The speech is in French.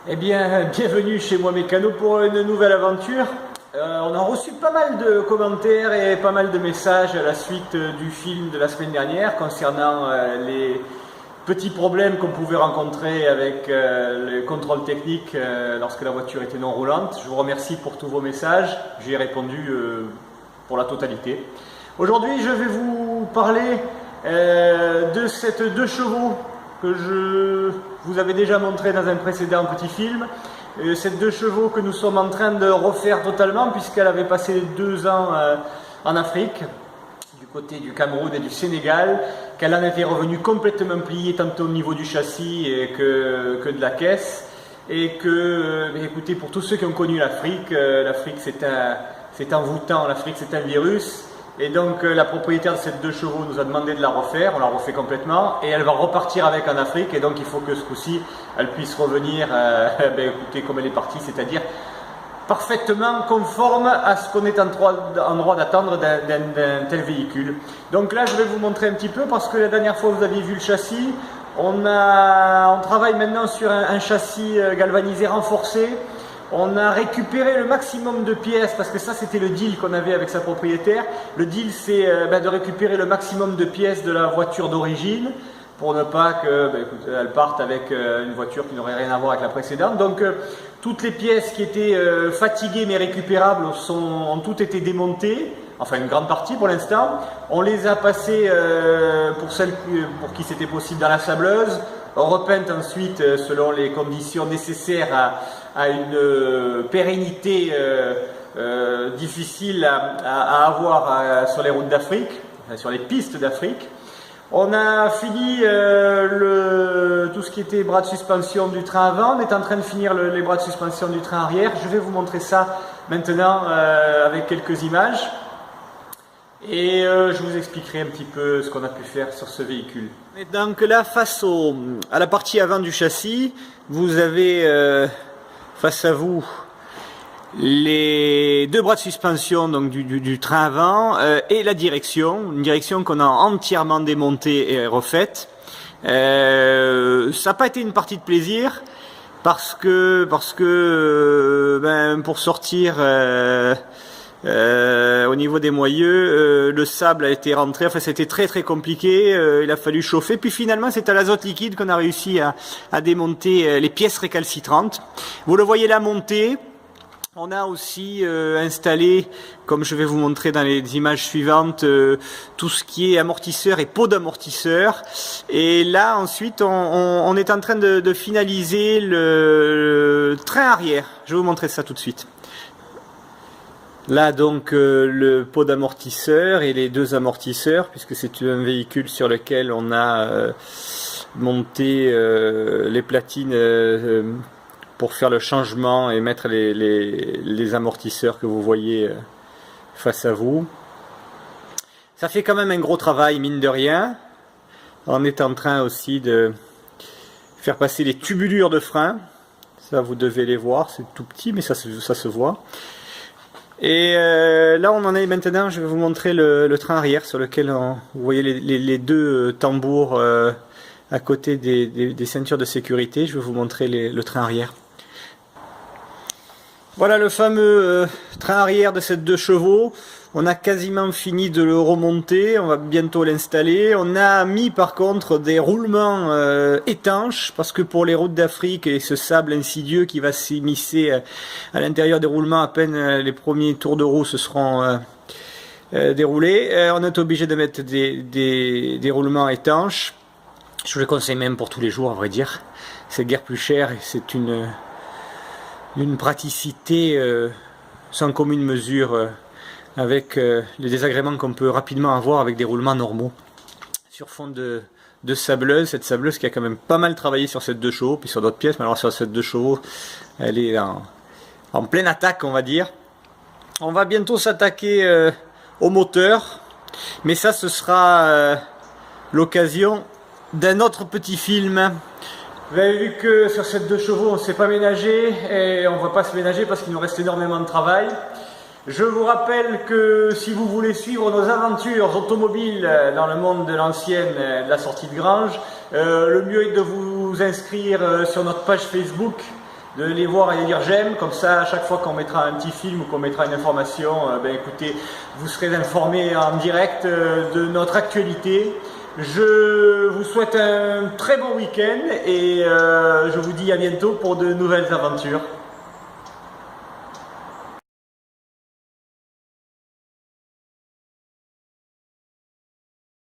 Eh bien, bienvenue chez Moi Mécano pour une nouvelle aventure. On a reçu pas mal de commentaires et pas mal de messages à la suite du film de la semaine dernière concernant les petits problèmes qu'on pouvait rencontrer avec le contrôle technique lorsque la voiture était non roulante. Je vous remercie pour tous vos messages, j'y ai répondu pour la totalité. Aujourd'hui, je vais vous parler de cette 2 chevaux que je vous avais déjà montré dans un précédent petit film. Cette 2 chevaux que nous sommes en train de refaire totalement puisqu'elle avait passé 2 ans en Afrique, du côté du Cameroun et du Sénégal, qu'elle en était revenue complètement pliée tant au niveau du châssis que de la caisse. Et que, écoutez, pour tous ceux qui ont connu l'Afrique, l'Afrique c'est envoûtant, l'Afrique c'est un virus. Et donc la propriétaire de cette 2 chevaux nous a demandé de la refaire, on la refait complètement et elle va repartir avec en Afrique et donc il faut que ce coup-ci elle puisse revenir écoutez, comme elle est partie, c'est-à-dire parfaitement conforme à ce qu'on est en droit d'attendre d'un tel véhicule. Donc là je vais vous montrer un petit peu parce que la dernière fois vous aviez vu le châssis, on travaille maintenant sur un châssis galvanisé renforcé. On a récupéré le maximum de pièces, parce que ça c'était le deal qu'on avait avec sa propriétaire. Le deal c'est de récupérer le maximum de pièces de la voiture d'origine, pour ne pas qu'elle parte avec une voiture qui n'aurait rien à voir avec la précédente. Donc toutes les pièces qui étaient fatiguées mais récupérables ont toutes été démontées, enfin une grande partie pour l'instant. On les a passées pour celles pour qui c'était possible dans la sableuse, repeinte ensuite selon les conditions nécessaires à une pérennité difficile à avoir sur les routes d'Afrique, sur les pistes d'Afrique. On a fini tout ce qui était bras de suspension du train avant, on est en train de finir les bras de suspension du train arrière. Je vais vous montrer ça maintenant avec quelques images. Et je vous expliquerai un petit peu ce qu'on a pu faire sur ce véhicule. Et donc là, face à la partie avant du châssis, vous avez face à vous les 2 bras de suspension donc du train avant et la direction, une direction qu'on a entièrement démontée et refaite. Ça n'a pas été une partie de plaisir parce que pour sortir au niveau des moyeux, le sable a été rentré, enfin c'était très compliqué, il a fallu chauffer, puis finalement c'est à l'azote liquide qu'on a réussi à démonter les pièces récalcitrantes. Vous le voyez là monter. On a aussi installé, comme je vais vous montrer dans les images suivantes, tout ce qui est amortisseur et pot d'amortisseur. Et là ensuite on est en train de finaliser le train arrière. Je vais vous montrer ça tout de suite. Là donc le pot d'amortisseur et les 2 amortisseurs, puisque c'est un véhicule sur lequel on a monté les platines pour faire le changement et mettre les amortisseurs que vous voyez face à vous. Ça fait quand même un gros travail mine de rien. On est en train aussi de faire passer les tubulures de frein. Ça vous devez les voir, c'est tout petit mais ça se voit. Et là on en est maintenant, je vais vous montrer le train arrière sur lequel vous voyez les 2 tambours à côté des ceintures de sécurité. Je vais vous montrer le train arrière. Voilà le fameux train arrière de cette 2 chevaux. On a quasiment fini de le remonter, on va bientôt l'installer. On a mis par contre des roulements étanches, parce que pour les routes d'Afrique et ce sable insidieux qui va s'immiscer à l'intérieur des roulements, à peine les premiers tours de roue se seront déroulés, on est obligé de mettre des roulements étanches. Je vous le conseille même pour tous les jours à vrai dire. C'est guère plus cher et c'est une praticité sans commune mesure avec les désagréments qu'on peut rapidement avoir avec des roulements normaux. Sur fond de sableuse, cette sableuse qui a quand même pas mal travaillé sur cette 2 chevaux, puis sur d'autres pièces, mais alors sur cette 2 chevaux, elle est en pleine attaque on va dire. On va bientôt s'attaquer au moteur, mais ça ce sera l'occasion d'un autre petit film. Vous avez vu que sur cette 2 chevaux on ne s'est pas ménagé et on ne va pas se ménager parce qu'il nous reste énormément de travail. Je vous rappelle que si vous voulez suivre nos aventures automobiles dans le monde de l'ancienne, de la sortie de Grange, le mieux est de vous inscrire sur notre page Facebook de les voir et de dire j'aime. Comme ça, à chaque fois qu'on mettra un petit film ou qu'on mettra une information, écoutez, vous serez informés en direct de notre actualité. Je vous souhaite un très bon week-end et je vous dis à bientôt pour de nouvelles aventures.